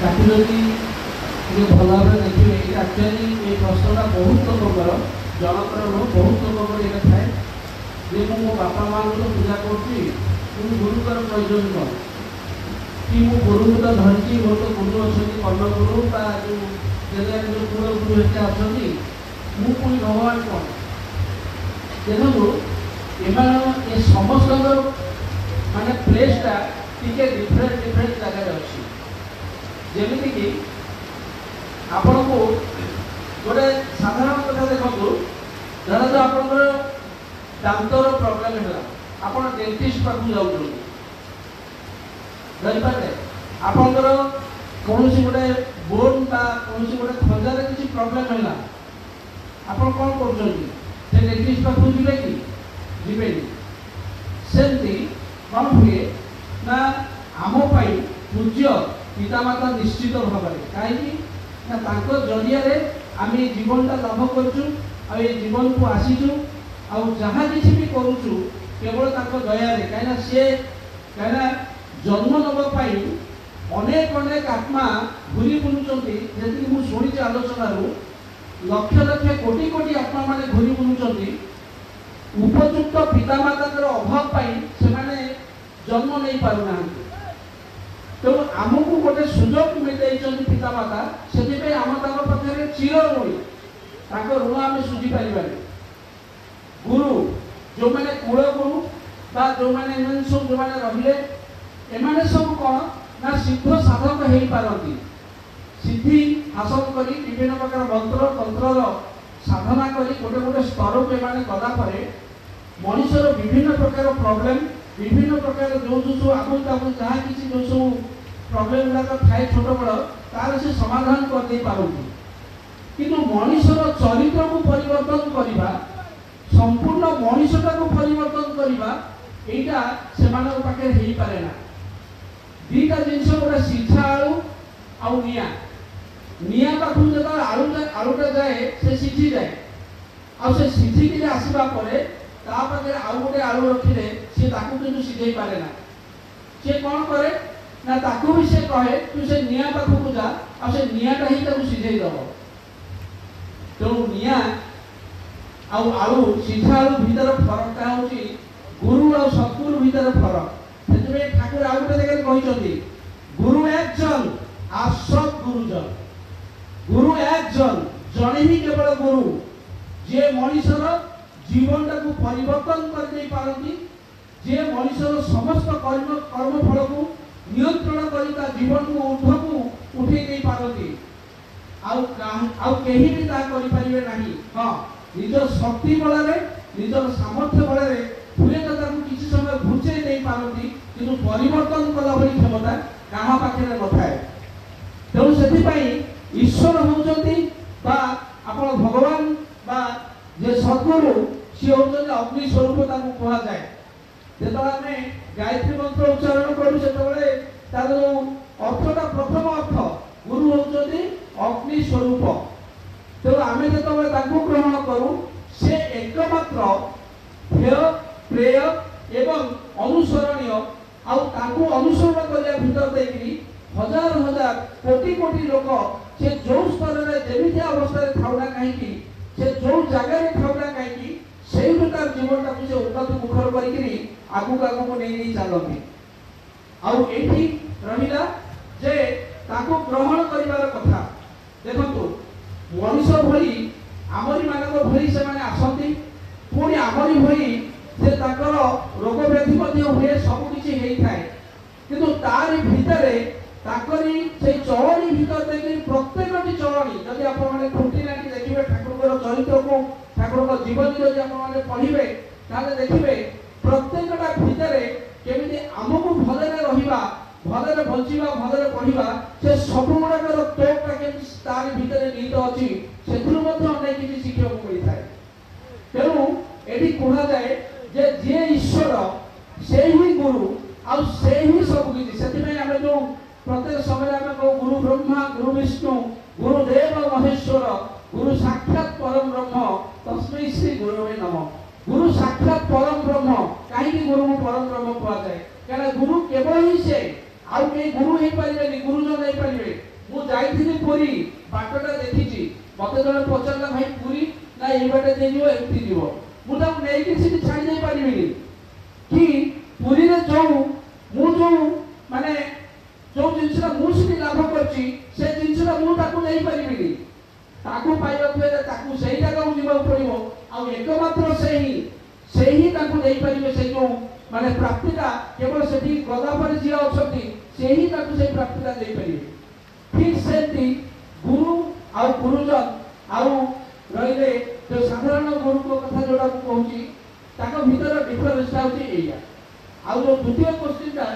ताकि जदि भल भाव देखिए एक्चुअली ये प्रश्नटा बहुत लोकर जनकर नु बहुत लोकर ये थाए जे मो बापा माँ को पूजा करुँगी गुरुकर प्रयोजन कौन कि मो गुरु को तो धरती मोर तो गुरु अच्छा कर्मगुरु जो कूल गुरु हेल्ला अच्छा मुझे भगवान कौन देखो ये समस्त माने प्लेसटा टिके डिफरेंट जगह अच्छी जमीती कि आपण को गोटे साधारण कथा देखो धर जो आप दांतर प्रोब्लेम है आप डेंटिस्ट पाक जाऊँ जापारे आपंकर कौन गोटे बोन बा कौन गोटे खंजार किसी प्रोब्लेम है आप कौन कर डेंटिस्ट पाक जी कि जीवे सेमती कौन हुए ना आम पूज्य पितामाता निश्चित भाव में कहीं जरिया आम जीवनटा लाभ कर जीवन को आसीचु आ जहाँ किसी भी करुचु केवल दया कहीं सी कहीं जन्म नवाई अनेक अनेक आत्मा घूरी बुलूँ जी मुझे शुणी आलोचन लक्ष लक्ष कोटि कोटि आत्मा माने घूरी बुलूँ उपयुक्त पितामाता अभाव से जन्म नहीं पारना तेणु आमको गोटे सुजोग मिल जाती पितामाता से आम पाखे चिर ऋणी ऋण आम सुझी पारे गुरु जो मैंने कूल गुरु जो मैंने सब जो मैंने रहिले एमाने सब कौन ना सिद्ध साधक हो पारती सिद्धि हासिल कर विभिन्न प्रकार मंत्र तंत्र साधना कर गोटे गोटे स्तर को एमाने गलापर मनुष्यर विभिन्न प्रकार प्रॉब्लम विभिन्न प्रकार जो जो सब आगुक जहाँ किसी जो सब प्रॉब्लम गुड़ाक थाए छोट बड़ तार से समाधान कर पारती किंतु मनुष्यर चरित्र को परिवर्तन करवा संपूर्ण मनुष्यटा को परिवर्तन करवा यहाँ से पाखे हो पारे ना दीटा जिनस गोटे सीझा आलू आउ निया पाखु जो आलूटा जाए से सीझी जाए आसे सीझिकी आसवा पाखे आउ गोटे आलू रखिले सी कि सीझे पारे ना सी कौन करे ना ताकू भी से कहे तू से निया पाखक जा आ से नियाटा ही सीझे दब तेणु निया आलू सीझा आलू भीतर फरकटा हूँ गुरु और सतगुरु भीतर फरक से ठाकुर आउ गोटे जगह कहते गुरु एक जन आश्रत गुरुजन गुरु एक जन जने ही केवल गुरु जे मनुष्यर जीवनटा को परिवर्तन कर पारती जे मनुष्यर समस्त कर्मफल को नियंत्रण कर जीवन को ऊर्ध्व को उठे नहीं पारती कहीं भी करें ना हाँ निज शक्ति बल निजर सामर्थ्य बल हुए तो किसी समय घुचे नहीं पारती किंतु परिवर्तन कला भली क्षमता क्या पाखे न थाए तेणु से ईश्वर होती भगवान जे सद्गुरु सी होती अग्नि स्वरूप कह जाए जो आम गायत्री मंत्र उच्चारण करूँ से तार अर्थटा प्रथम अर्थ गुरु होती अग्नि स्वरूप तेणु आम जो ग्रहण करूँ से एकमात्र ध्येय प्रेय एवं अनुसरणीय अनुसरण करने भीतर देखी हजार हजार कोटि कोटि लोक से जो स्तर में जमी अवस्था थाउना कहीं से जो जगह थाउना कहीं से जीवनटा को उन्नति मुखर करगू आगू नहीं चलती आठी रहा जे ग्रहण कर कथा देखो मनुष्य भली आमरी मान भली से आसती पुणी आमरी भली से रोग व्याधि हुए सबकि होता है किंतु तार भितर से चलनी भीतर देखिए प्रत्येक चलनी जदि आप खुंटी नाटी देखिए ठाकुर चरित्र को ठाकुर जीवनी जब आप पढ़े देखिए प्रत्येकटा भितर केमी आमको भले रहा भले बचा भले पढ़ा से सब गुड़ाक तोटा के तार भितर निहित अच्छी से अनेक किसी शिक्षा मिलता है तेणु ये कहुए जे जे ईश्वर से ही गुरु आ से ही सब किसी से आम जो प्रत्येक समय आम कहू गुरु ब्रह्मा गुरु विष्णु गुरुदेव महेश्वर गुरु साक्षात परम ब्रह्म तस्मै श्री गुरुवे नमः गुरु साक्षात परम ब्रह्म कहीं गुरु को परम ब्रह्म कह जाए क्या गुरु केवल ही से आउ कहीं गुरु हो पारे गुरुजन हो पारे ମୁଁ ଯାଇଥିଲି ପୁରୀ ବାଟଟା ଦେଖିଛି ମତେ ଜଣେ ପଚାରିଲା ଭାଇ ପୁରୀ ନା ଏଇ ବାଟେ ଦେଇଯିବ ଏମିତି ଯିବ ମୁଁ ତାକୁ ନେଇକି ସେଠି ଛାଡ଼ି ଦେଇ ପାରିବିନି କି ପୁରୀରେ ଯୋଉ ମାନେ ଯୋଉ ଜିନିଷଟା ମୁଁ ସେଠି ଲାଭ କରିଛି ସେ ଜିନିଷଟା ମୁଁ ତାକୁ ନେଇପାରିବିନି ତାକୁ ପାଇବାକୁ ହେଲେ ତାକୁ ସେଇ ଜାଗାକୁ ଯିବାକୁ ପଡ଼ିବ ଆଉ ଏକମାତ୍ର ସେ ହିଁ ତାକୁ ନେଇପାରିବେ ସେ ଯୋଉ ମାନେ ପ୍ରାପ୍ତିଟା କେବଳ ସେଠି ଗଲା ପରେ ଯିଏ ଅଛନ୍ତି ସେ ହିଁ ତାକୁ ସେଇ ପ୍ରାପ୍ତିଟା ଦେଇପାରିବେ ଠିକ୍ ସେମିତି ଗୁରୁ ଆଉ ଗୁରୁଜନ ଆଉ ରହିଲେ ଯୋଉ ସାଧାରଣ ଗୁରୁଙ୍କ କଥା ଯୋଉଟା ମୁଁ କହୁଛି ତାଙ୍କ ଭିତର ଡିଫରେନ୍ସଟା ହେଉଛି ଏଇଆ ଆଉ ଯୋଉ ଦ୍ୱିତୀୟ କ୍ୱେଶ୍ଚିନ୍ଟା